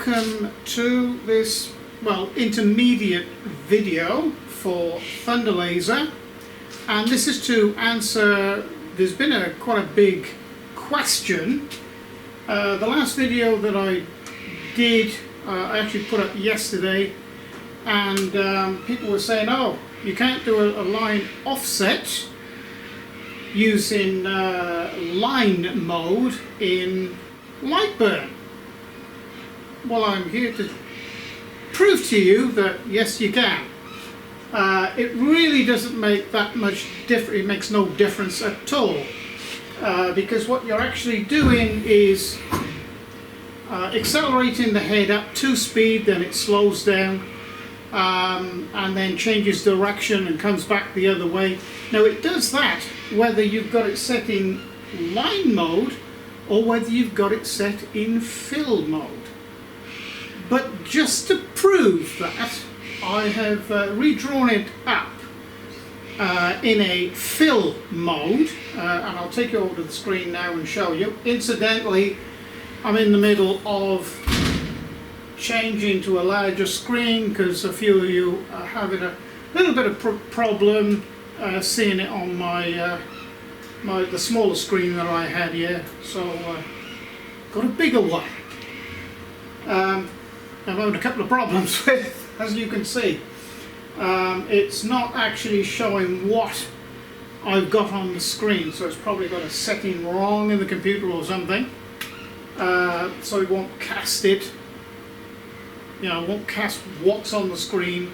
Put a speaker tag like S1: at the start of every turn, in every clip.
S1: welcome to this, well, intermediate video for Thunder Laser, and this is to answer, there's been quite a big question. The last video that I did, I actually put up yesterday, and people were saying, oh, you can't do a line offset using line mode in Lightburn. Well, I'm here to prove to you that yes, you can. It really doesn't make that much difference. It makes no difference at all, because what you're actually doing is accelerating the head up to speed, then it slows down, and then changes direction and comes back the other way. Now it does that whether you've got it set in line mode or whether you've got it set in fill mode. But just to prove that, I have redrawn it up in a fill mode, and I'll take you over to the screen now and show you. Incidentally, I'm in the middle of changing to a larger screen because a few of you are having a little bit of problem seeing it on the smaller screen that I had here, so got a bigger one. I've had a couple of problems with, as you can see. It's not actually showing what I've got on the screen, so it's probably got a setting wrong in the computer or something. So it won't cast it, you know, it won't cast what's on the screen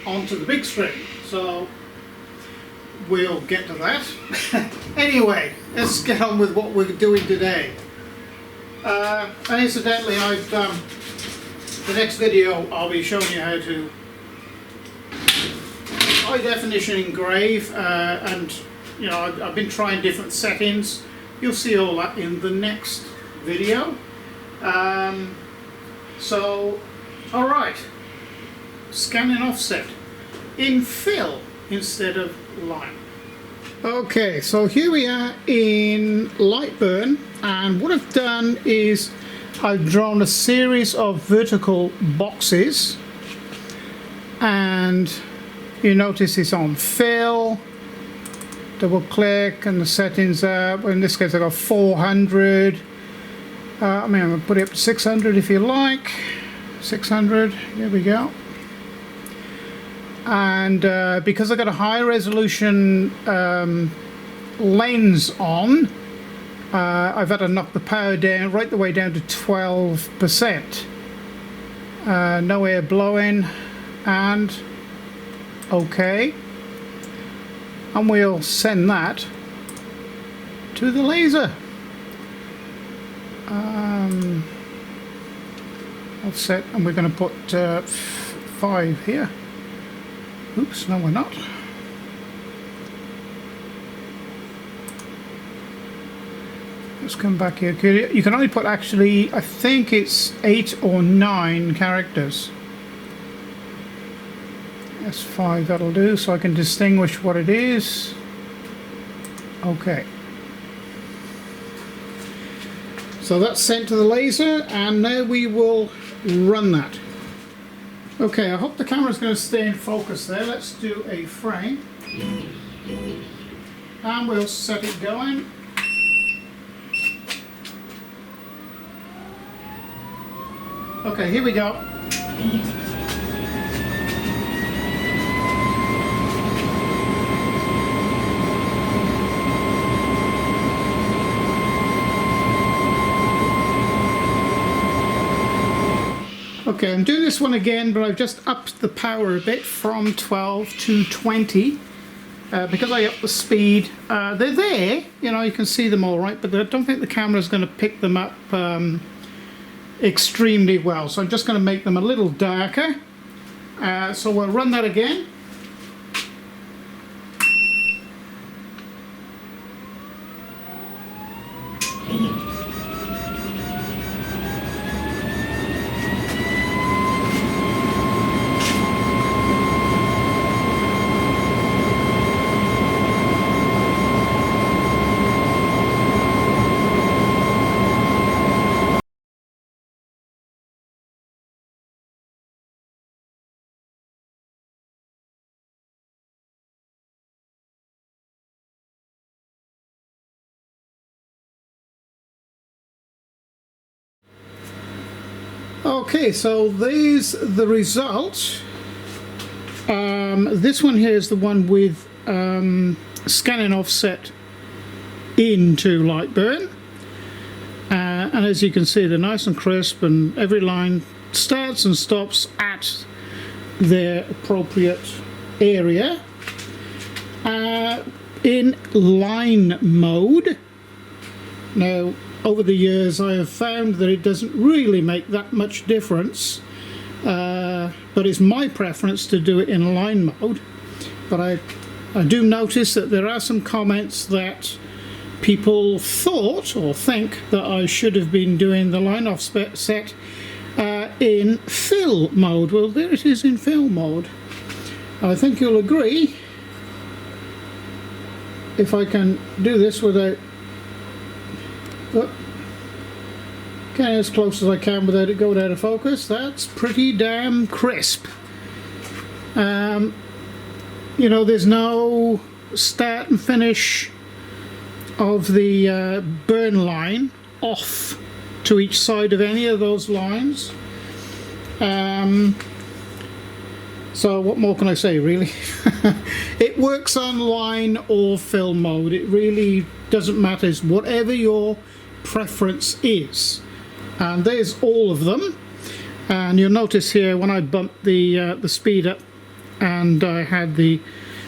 S1: onto the big screen. So we'll get to that. Anyway, let's get on with what we're doing today. And incidentally, the next video I'll be showing you how to high definition engrave, and you know, I've been trying different settings. You'll see all that in the next video. So, alright, scan and offset in fill instead of line. Okay, so here we are in Lightburn, and what I've done is I've drawn a series of vertical boxes, and you notice it's on fill. Double click and the settings are, in this case I got 400. I mean, I'm going to put it up to 600 if you like. 600, here we go. And because I've got a high resolution lens on, I've had to knock the power down right the way down to 12%. No air blowing, and okay. And we'll send that to the laser. Offset, and we're going to put 5 here. Oops, no we're not. Let's come back here. You can only put, actually, I think it's 8 or 9 characters. That's 5, that'll do, so I can distinguish what it is. Okay. So that's sent to the laser, and now we will run that. Okay, I hope the camera's going to stay in focus there. Let's do a frame. And we'll set it going. Okay, here we go. Okay, I'm doing this one again, but I've just upped the power a bit from 12 to 20 because I upped the speed. They're there, you know, you can see them all right, but I don't think the camera's going to pick them up extremely well, so I'm just going to make them a little darker. So we'll run that again. Okay, so there's the result. This one here is the one with scanning offset into Lightburn, and as you can see, they're nice and crisp, and every line starts and stops at their appropriate area. In line mode, now over the years I have found that it doesn't really make that much difference, but it's my preference to do it in line mode. But I do notice that there are some comments that people thought or think that I should have been doing the line offset in fill mode. Well, there it is in fill mode. I think you'll agree, if I can do this without getting as close as I can without it going out of focus, that's pretty damn crisp. You know, there's no start and finish of the burn line off to each side of any of those lines. So what more can I say, really? It works on line or fill mode. It really doesn't matter. It's whatever your preference is. And there's all of them. And you'll notice here when I bumped the speed up, and I had it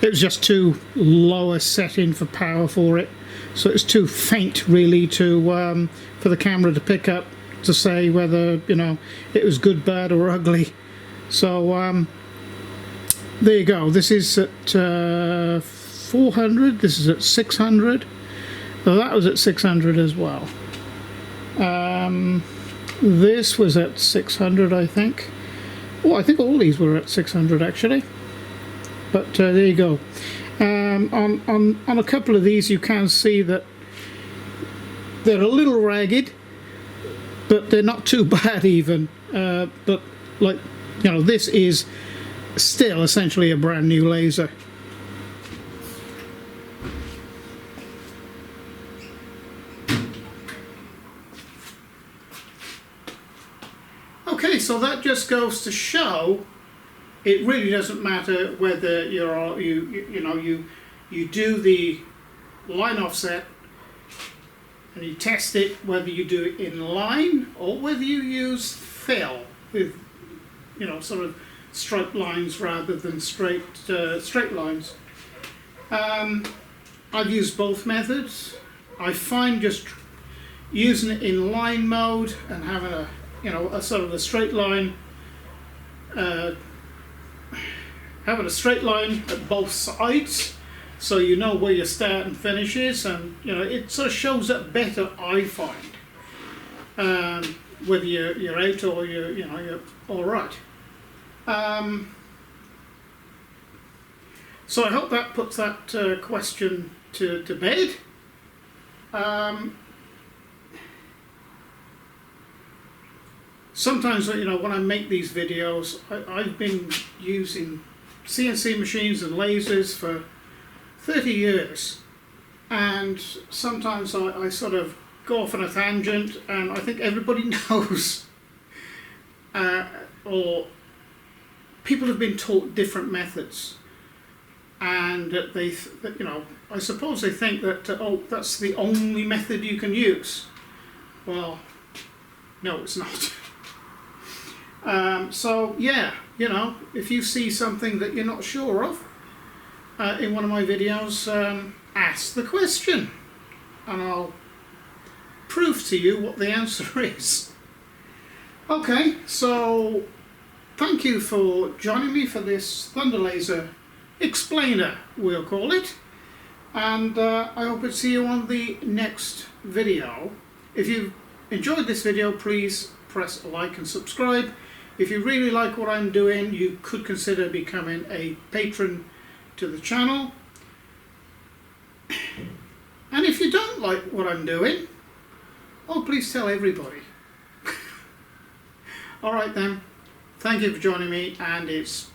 S1: was just too low a setting for power for it. So it's too faint, really, to for the camera to pick up to say whether, you know, it was good, bad, or ugly. So there you go. This is at 400. This is at 600. So that was at 600 as well. This was at 600, I think. Oh, I think all these were at 600 actually. But there you go. On a couple of these, you can see that they're a little ragged, but they're not too bad even. But like, you know, this is still essentially a brand new laser. Okay, so that just goes to show it really doesn't matter whether you do the line offset and you test it, whether you do it in line or whether you use fill with, you know, sort of straight lines rather than straight lines. I've used both methods. I find just using it in line mode and having a, you know, a sort of a straight line, having a straight line at both sides, so you know where your start and finish is, and you know, it sort of shows up better, I find, whether you're out or you're all right. So I hope that puts that question to bed. Sometimes, you know, when I make these videos, I've been using CNC machines and lasers for 30 years, and sometimes I sort of go off on a tangent, and I think everybody knows, or people have been taught different methods, and they, you know, I suppose they think that oh, that's the only method you can use. Well, no, it's not. So yeah, you know, if you see something that you're not sure of in one of my videos, ask the question and I'll prove to you what the answer is. Okay, so thank you for joining me for this Thunder Laser explainer, we'll call it, and I hope to see you on the next video. If you've enjoyed this video, please press like and subscribe. If you really like what I'm doing, you could consider becoming a patron to the channel. And if you don't like what I'm doing, oh, please tell everybody. Alright then, thank you for joining me, and it's